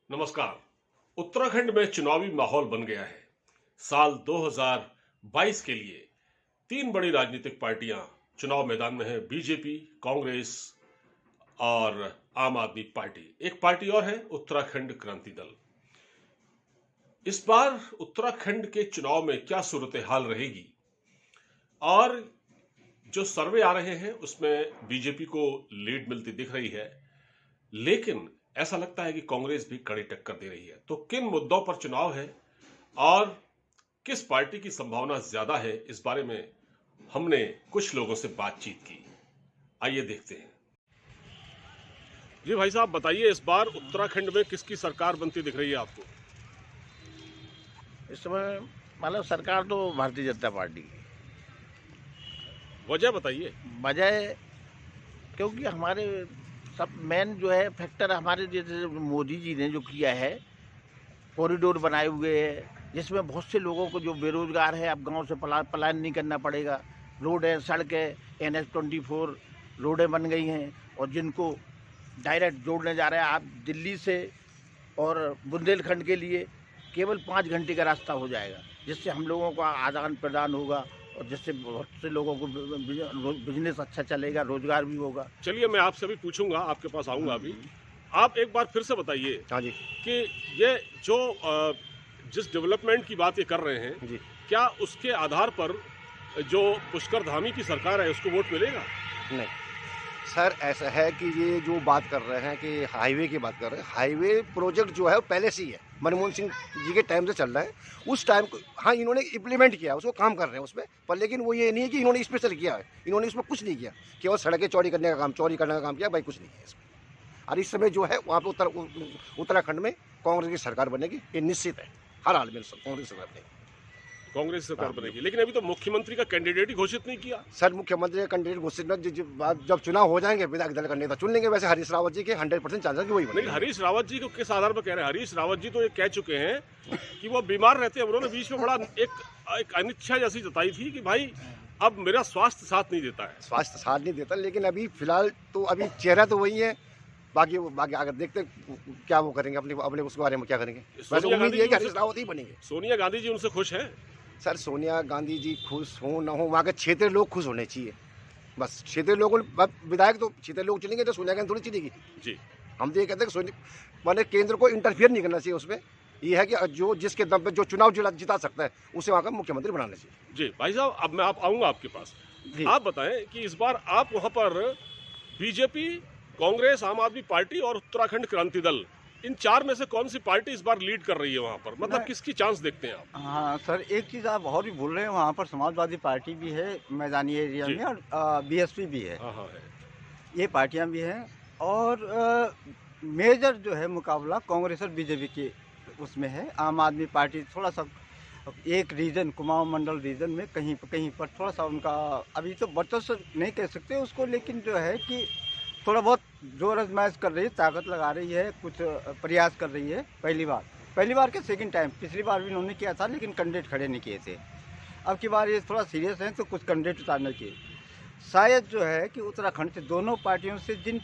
नमस्कार। उत्तराखंड में चुनावी माहौल बन गया है। साल 2022 के लिए तीन बड़ी राजनीतिक पार्टियां चुनाव मैदान में हैं। बीजेपी, कांग्रेस और आम आदमी पार्टी। एक पार्टी और है उत्तराखंड क्रांति दल। इस बार उत्तराखंड के चुनाव में क्या सूरत हाल रहेगी, और जो सर्वे आ रहे हैं उसमें बीजेपी को लीड मिलती दिख रही है, लेकिन ऐसा लगता है कि कांग्रेस भी कड़ी टक्कर दे रही है। तो किन मुद्दों पर चुनाव है और किस पार्टी की संभावना ज्यादा है, इस बारे में हमने कुछ लोगों से बातचीत की। आइए देखते हैं। जी भाई साहब, बताइए, इस बार उत्तराखंड में किसकी सरकार बनती दिख रही है आपको? इस समय मतलब सरकार तो भारतीय जनता पार्टी की। वजह बताइए। वजह क्योंकि हमारे सब मेन जो है फैक्टर हमारे जैसे मोदी जी ने जो किया है, कॉरिडोर बनाए हुए हैं जिसमें बहुत से लोगों को जो बेरोजगार है अब गांव से पलायन नहीं करना पड़ेगा। रोड है, सड़क है, NH-24 रोडें बन गई हैं और जिनको डायरेक्ट जोड़ने जा रहे हैं आप दिल्ली से, और बुंदेलखंड के लिए केवल 5 घंटे का रास्ता हो जाएगा, जिससे हम लोगों का आदान प्रदान होगा और जिससे बहुत से लोगों को बिजनेस अच्छा चलेगा, रोजगार भी होगा। चलिए, मैं आपसे भी पूछूंगा, आपके पास आऊंगा अभी। आप एक बार फिर से बताइए। हाँ जी। कि ये जो जिस डेवलपमेंट की बात ये कर रहे हैं जी, क्या उसके आधार पर जो पुष्कर धामी की सरकार है उसको वोट मिलेगा? नहीं सर, ऐसा है कि ये जो बात कर रहे हैं कि हाईवे की बात कर रहे हैं, हाईवे प्रोजेक्ट जो है वो पहले से ही है, मनमोहन सिंह जी के टाइम से चल रहा है। उस टाइम को हाँ इन्होंने इम्प्लीमेंट किया, उसको काम कर रहे हैं उसमें, पर लेकिन वो ये नहीं है कि इन्होंने स्पेशल किया है, इन्होंने उसमें कुछ नहीं किया, केवल सड़कें चौड़ी करने का काम किया, भाई कुछ नहीं है इसमें। और इस समय जो है वहाँ पे उत्तराखंड में कांग्रेस की सरकार बनेगी, ये निश्चित है, हर हाल में कांग्रेस सरकार बनेगी। कांग्रेस सरकार बनेगी, लेकिन अभी तो मुख्यमंत्री का कैंडिडेट ही घोषित नहीं किया। सर, मुख्यमंत्री का कैंडिडेट घोषित जब चुनाव हो जाएंगे विधायक दल का नेता चुन लेंगे। वैसे हरीश रावत जी के 100% चांसेस वही बनेंगे। नहीं, हरीश रावत जी को किस आधार पर कह रहे हैं? हरीश रावत जी तो ये कह चुके हैं कि वो बीमार रहते हैं। उन्होंने बीच में बड़ा एक अनिच्छा जैसी जताई थी कि भाई अब मेरा स्वास्थ्य साथ नहीं देता है। स्वास्थ्य साथ नहीं देता, लेकिन अभी फिलहाल तो अभी चेहरा तो वही है, बाकी अगर देखते क्या वो करेंगे, अपने उसके बारे में क्या करेंगे। वैसे उम्मीद है कि हरीश रावत ही बनेंगे। सोनिया गांधी जी उनसे खुश हैं? सर, सोनिया गांधी जी खुश हो न हो, वहाँ के क्षेत्रीय लोग खुश होने चाहिए बस। क्षेत्रीय लोगों विधायक तो क्षेत्रीय लोग चुनेंगे, तो सोनिया गांधी थोड़ी चुनेगी जी। हम तो ये कहते हैं कि मैंने केंद्र को इंटरफियर नहीं करना चाहिए उसमें। ये है कि जो जिसके दम पे जो चुनाव जिता सकता है उसे वहाँ का मुख्यमंत्री बनाना चाहिए। जी भाई साहब, अब मैं आऊँगा आपके पास। आप बताएं कि इस बार आप वहाँ पर बीजेपी, कांग्रेस, आम आदमी पार्टी और उत्तराखंड क्रांति दल, इन चार में से कौन सी पार्टी इस बार लीड कर रही है वहाँ पर? मतलब किसकी चांस देखते हैं आप? हाँ सर, एक चीज़ आप और भी बोल रहे हैं, वहाँ पर समाजवादी पार्टी भी है मैदानी एरिया में, और BSP भी है। हाँ है। ये पार्टियां भी हैं, और मेजर जो है मुकाबला कांग्रेस और बीजेपी के उसमें है। आम आदमी पार्टी थोड़ा सा एक रीजन, कुमाऊं मंडल रीजन में कहीं पर थोड़ा सा उनका अभी तो वर्चस्व नहीं कह सकते उसको, लेकिन जो है कि थोड़ा बहुत जोर आजमाइश कर रही है, ताकत लगा रही है, कुछ प्रयास कर रही है। पहली बार के सेकंड टाइम, पिछली बार भी उन्होंने किया था लेकिन कैंडिडेट खड़े नहीं किए थे। अब की बार ये थोड़ा सीरियस हैं तो कुछ कैंडिडेट उतारने की शायद जो है कि उत्तराखंड से दोनों पार्टियों से जिन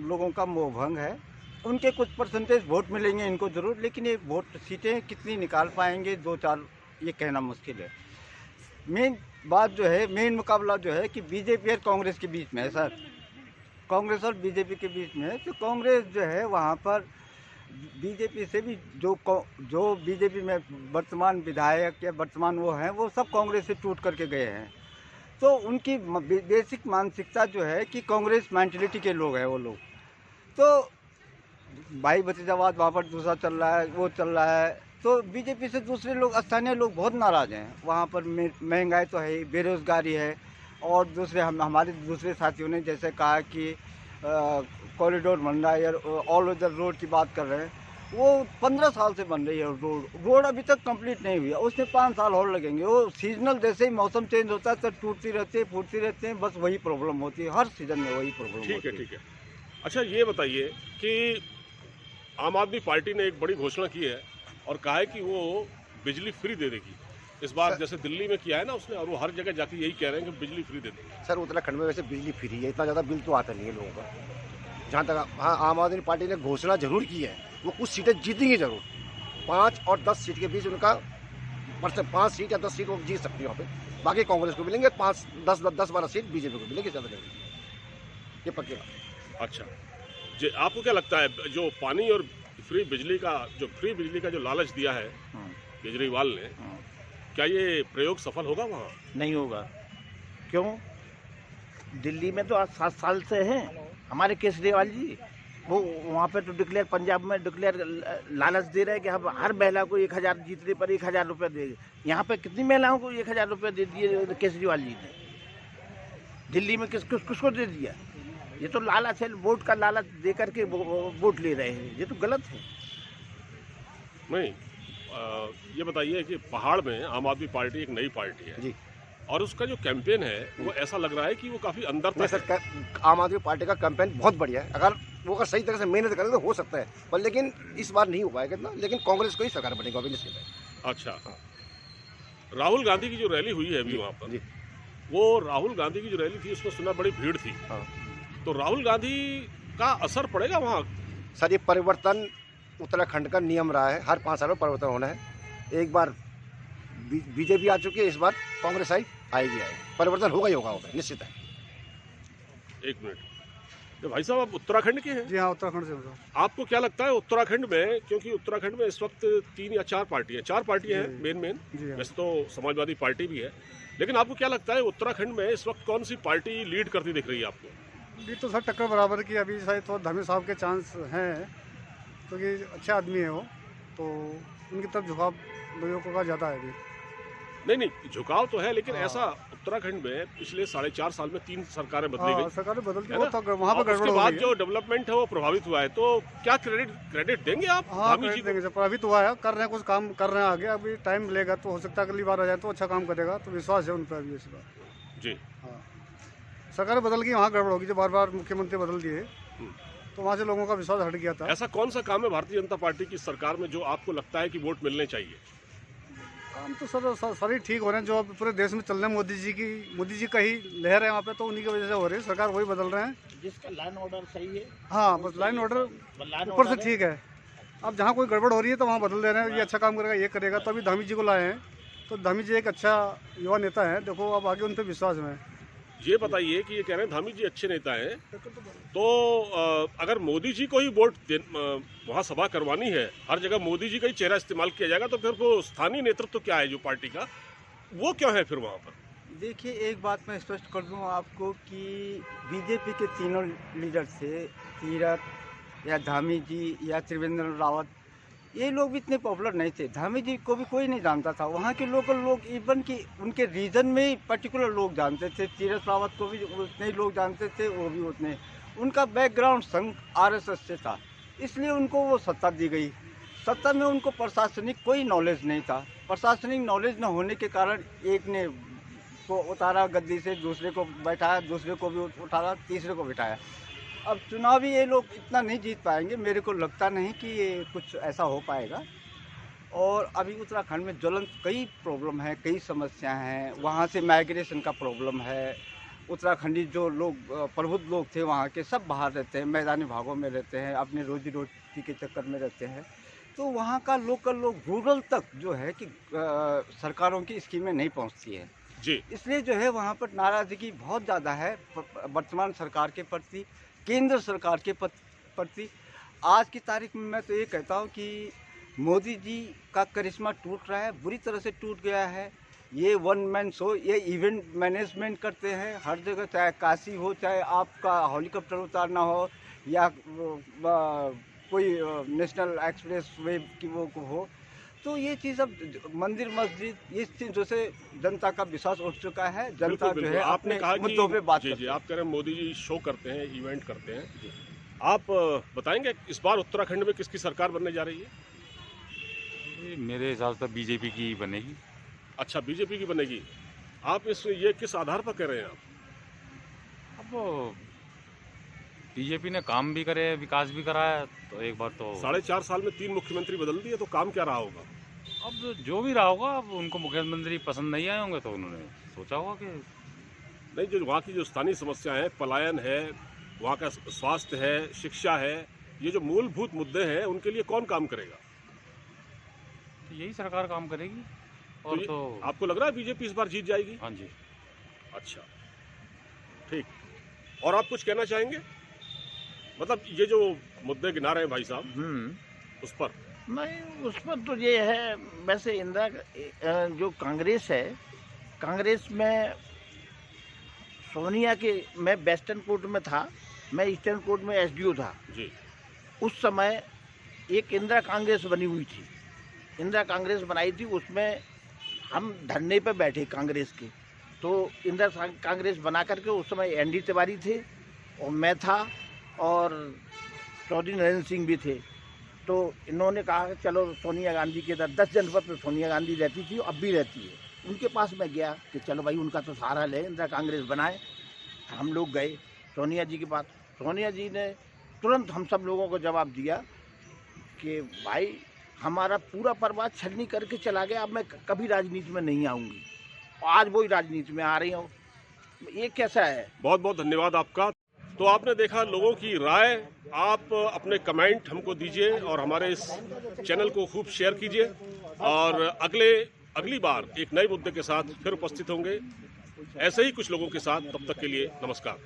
लोगों का मोहभंग है उनके कुछ परसेंटेज वोट मिलेंगे इनको ज़रूर, लेकिन ये वोट सीटें कितनी निकाल पाएंगे 2-4, ये कहना मुश्किल है। मेन बात जो है, मेन मुकाबला जो है कि बीजेपी और कांग्रेस के बीच में है सर। कांग्रेस और बीजेपी के बीच में है, तो कांग्रेस जो है वहाँ पर बीजेपी से भी जो बीजेपी में वर्तमान विधायक या वर्तमान वो हैं, वो सब कांग्रेस से टूट करके गए हैं। तो उनकी बेसिक मानसिकता जो है कि कांग्रेस मेंटलिटी के लोग हैं वो लोग। तो भाई भतीजावाद वहाँ पर दूसरा चल रहा है, वो चल रहा है, तो बीजेपी से दूसरे लोग, स्थानीय लोग बहुत नाराज़ हैं। वहाँ पर महंगाई तो है, बेरोज़गारी है, और दूसरे हमारे दूसरे साथियों ने जैसे कहा कि कॉरिडोर बन रहा है या ऑल ओवर रोड की बात कर रहे हैं, वो 15 साल से बन रही है रोड अभी तक कंप्लीट नहीं हुई है, उसमें 5 साल और लगेंगे। वो सीजनल, जैसे ही मौसम चेंज होता है तो टूटती रहती है, फूटती रहती है, बस वही प्रॉब्लम होती है, हर सीजन में वही प्रॉब्लम होती है। ठीक है। अच्छा, ये बताइए कि आम आदमी पार्टी ने एक बड़ी घोषणा की है और कहा है कि वो बिजली फ्री दे देगी इस बार, जैसे दिल्ली में किया है ना उसने, और वो हर जगह जाके यही कह रहे हैं कि बिजली फ्री दे देंगे। सर, उत्तराखंड में वैसे बिजली फ्री है, इतना ज़्यादा बिल तो आता नहीं है लोगों का। जहाँ तक हाँ आम आदमी पार्टी ने घोषणा जरूर की है, वो कुछ सीटें जीतेंगी जरूर। 5 और 10 सीट के बीच उनका 5 सीट या 10 सीट वो जीत सकती है वहाँ पे। बाकी कांग्रेस को मिलेंगे 10-12 सीट बीजेपी को मिलेंगे, ज़्यादा नहीं, ये पक्की बात। अच्छा जी, आपको क्या लगता है जो पानी और फ्री बिजली का जो लालच दिया है केजरीवाल ने, क्या ये प्रयोग सफल होगा वहाँ? नहीं होगा। क्यों? दिल्ली में तो आज 7 साल से हैं हमारे केजरीवाल जी। वो वहाँ पे तो डिक्लेयर, पंजाब में डिक्लेयर लालच दे रहे हैं कि हम हर महिला को 1000 जीतने पर 1000 रुपये देंगे। यहाँ पे कितनी महिलाओं को 1000 रुपये दे दिए केजरीवाल जी ने? दिल्ली में किसको दे दिया? ये तो लालच है, वोट का लालच दे करके वोट ले रहे हैं, ये तो गलत है। नहीं, ये बताइए कि पहाड़ में आम आदमी पार्टी एक नई पार्टी है जी, और उसका जो कैंपेन है वो ऐसा लग रहा है कि वो काफ़ी अंदर नहीं तक सर, आम आदमी पार्टी का कैंपेन बहुत बढ़िया है। अगर वो सही तरह से मेहनत करें तो हो सकता है, पर लेकिन इस बार नहीं हो पाएगा इतना। लेकिन कांग्रेस को ही सरकार बनेगा अभी निश्चित है। अच्छा, राहुल गांधी की जो रैली हुई है अभी वहाँ पर, जी, वो राहुल गांधी की जो रैली थी उसमें सुना बड़ी भीड़ थी, हाँ तो राहुल गांधी का असर पड़ेगा वहाँ? सर, ये परिवर्तन उत्तराखंड का नियम रहा है, हर 5 साल में परिवर्तन होना है। एक बार बीजेपी आ चुकी है, इस बार कांग्रेस आएगी। परिवर्तन होगा ही होगा, निश्चित है। एक मिनट, तो भाई साहब आप उत्तराखंड के हैं? जी हाँ, उत्तराखंड से हूँ सर। आपको क्या लगता है उत्तराखंड में, क्योंकि उत्तराखंड में इस वक्त 3 या 4 पार्टियां हैं मेन, जी हाँ। वैसे तो समाजवादी पार्टी भी है, लेकिन आपको क्या लगता है उत्तराखंड में इस वक्त कौन सी पार्टी लीड करती दिख रही है आपको? ये तो सर टक्कर बराबर की अभी शायद तो धामी साहब के चांस हैं, क्योंकि अच्छे आदमी है वो, तो उनकी तरफ झुकाव लोगों का ज़्यादा है अभी। नहीं, झुकाव तो है, लेकिन हाँ। ऐसा उत्तराखंड में पिछले 4.5 साल में 3 सरकारें बदली हाँ, गई, सरकारें बदलती है वो ना? तो वहाँ पर और गड़बड़ उसके हो बाद रही जो है। डेवलपमेंट है वो प्रभावित हुआ है, तो क्या क्रेडिट देंगे आप हाँ, धामी जी क्रेडिट को? देंगे सर, प्रभावित हुआ है, कर रहे हैं, कुछ काम कर रहे हैं आगे। अभी टाइम लेगा तो हो सकता है अगली बार आ जाए तो अच्छा काम करेगा, तो विश्वास है उन पर अभी इस बार। जी, हाँ, सरकार बदल गई, वहाँ गड़बड़ होगी, जो बार बार मुख्यमंत्री बदल दिए, तो वहाँ से लोगों का विश्वास हट गया था। ऐसा कौन सा काम है भारतीय जनता पार्टी की सरकार में जो आपको लगता है कि वोट मिलने चाहिए? काम तो सर सारे ठीक हो रहे हैं, जो अब पूरे देश में चल रहे हैं। मोदी जी का ही लहर है वहाँ पे, तो उन्हीं की वजह से हो रही है। सरकार वही बदल रहे हैं। जिसका लाइन ऑर्डर सही है, हाँ, बस लाइन ऑर्डर ऊपर से ठीक है। अब जहाँ कोई गड़बड़ हो रही है तो वहाँ बदल दे रहे हैं, ये अच्छा काम करेगा, ये करेगा। तो अभी धामी जी को लाए हैं, तो धामी जी एक अच्छा युवा नेता है। देखो अब आगे उन पर विश्वास है। ये बताइए कि ये कह रहे हैं धामी जी अच्छे नेता हैं, तो अगर मोदी जी को ही वोट वहाँ सभा करवानी है, हर जगह मोदी जी का ही चेहरा इस्तेमाल किया जाएगा, तो फिर वो स्थानीय नेतृत्व क्या है जो पार्टी का, वो क्या है फिर वहाँ पर? देखिए, एक बात मैं स्पष्ट कर दूं आपको कि बीजेपी के तीनों लीडर थे, तीरथ या धामी जी या त्रिवेंद्र रावत, ये लोग भी इतने पॉपुलर नहीं थे। धामी जी को भी कोई नहीं जानता था, वहाँ के लोकल लोग, इवन कि उनके रीजन में ही पर्टिकुलर लोग जानते थे। तीरथ रावत को भी उतने ही लोग जानते थे, वो भी उतने। उनका बैकग्राउंड संघ RSS से था, इसलिए उनको वो सत्ता दी गई। सत्ता में उनको प्रशासनिक कोई नॉलेज नहीं था। प्रशासनिक नॉलेज न होने के कारण एक ने को उतारा गद्दी से, दूसरे को बैठाया, दूसरे को भी उठाया, तीसरे को बिठाया। अब चुनावी ये लोग इतना नहीं जीत पाएंगे, मेरे को लगता नहीं कि ये कुछ ऐसा हो पाएगा। और अभी उत्तराखंड में ज्वलंत कई प्रॉब्लम है, कई समस्याएं हैं। वहाँ से माइग्रेशन का प्रॉब्लम है। उत्तराखंडी जो लोग प्रबुद्ध लोग थे वहाँ के, सब बाहर रहते हैं, मैदानी भागों में रहते हैं, अपने रोजी रोटी के चक्कर में रहते हैं। तो वहाँ का लोकल लोग रूरल तक जो है कि सरकारों की स्कीमें नहीं पहुँचती है जी, इसलिए जो है वहाँ पर नाराज़गी बहुत ज़्यादा है वर्तमान सरकार के प्रति, केंद्र सरकार के प्रति। आज की तारीख में मैं तो ये कहता हूँ कि मोदी जी का करिश्मा टूट रहा है, बुरी तरह से टूट गया है। ये वन मैन शो, ये इवेंट मैनेजमेंट करते हैं हर जगह, चाहे काशी हो, चाहे आपका हेलीकॉप्टर उतारना हो, या कोई नेशनल एक्सप्रेस वे की वो हो। तो ये चीज़ अब मंदिर मस्जिद, ये चीज़ों से जनता का विश्वास उठ चुका है। जनता बिल्कुल, जो बिल्कुल। है आपने अपने कहा मुद्दों पे बात जी, करती जी, है। आप कह रहे हैं मोदी जी शो करते हैं, इवेंट करते हैं। आप बताएंगे इस बार उत्तराखंड में किसकी सरकार बनने जा रही है? मेरे हिसाब से बीजेपी की बनेगी। अच्छा, बीजेपी की बनेगी। आप ये किस आधार पर कह रहे हैं आप? अब बीजेपी ने काम भी करे, विकास भी कराया, तो एक बार तो 4.5 साल में 3 मुख्यमंत्री बदल दिए, तो काम क्या रहा होगा? अब जो भी रहा होगा, अब उनको मुख्यमंत्री पसंद नहीं आए होंगे, तो उन्होंने सोचा होगा कि नहीं, जो वहाँ की जो स्थानीय समस्या है, पलायन है, वहाँ का स्वास्थ्य है, शिक्षा है, ये जो मूलभूत मुद्दे हैं उनके लिए कौन काम करेगा? तो यही सरकार काम करेगी। और ये तो आपको लग रहा है बीजेपी इस बार जीत जाएगी? हाँ जी। अच्छा, ठीक। और आप कुछ कहना चाहेंगे? मतलब ये जो मुद्दे गिना रहे हैं भाई साहब, उस पर? नहीं, उस पर तो ये है, वैसे इंदिरा जो कांग्रेस है, कांग्रेस में सोनिया के, मैं वेस्टर्न कोर्ट में था, मैं ईस्टर्न कोर्ट में एसडीओ था जी। उस समय एक इंदिरा कांग्रेस बनी हुई थी, इंदिरा कांग्रेस बनाई थी, उसमें हम धरने पे बैठे कांग्रेस के। तो इंदिरा कांग्रेस बना करके उस समय एनडी तिवारी थे और मैं था और चौधरी नरेंद्र सिंह भी थे। तो इन्होंने कहा कि चलो सोनिया गांधी के 10 जनपद पर सोनिया गांधी रहती थी, अब भी रहती है, उनके पास मैं गया कि चलो भाई उनका तो सहारा ले, इंदिरा कांग्रेस बनाए। हम लोग गए सोनिया जी के पास, सोनिया जी ने तुरंत हम सब लोगों को जवाब दिया कि भाई हमारा पूरा परिवार छलनी करके चला गया, अब मैं कभी राजनीति में नहीं आऊँगी। आज वही राजनीति में आ रही हूँ, ये कैसा है? बहुत बहुत धन्यवाद आपका। तो आपने देखा लोगों की राय, आप अपने कमेंट हमको दीजिए और हमारे इस चैनल को खूब शेयर कीजिए और अगली बार एक नए मुद्दे के साथ फिर उपस्थित होंगे ऐसे ही कुछ लोगों के साथ। तब तक के लिए नमस्कार।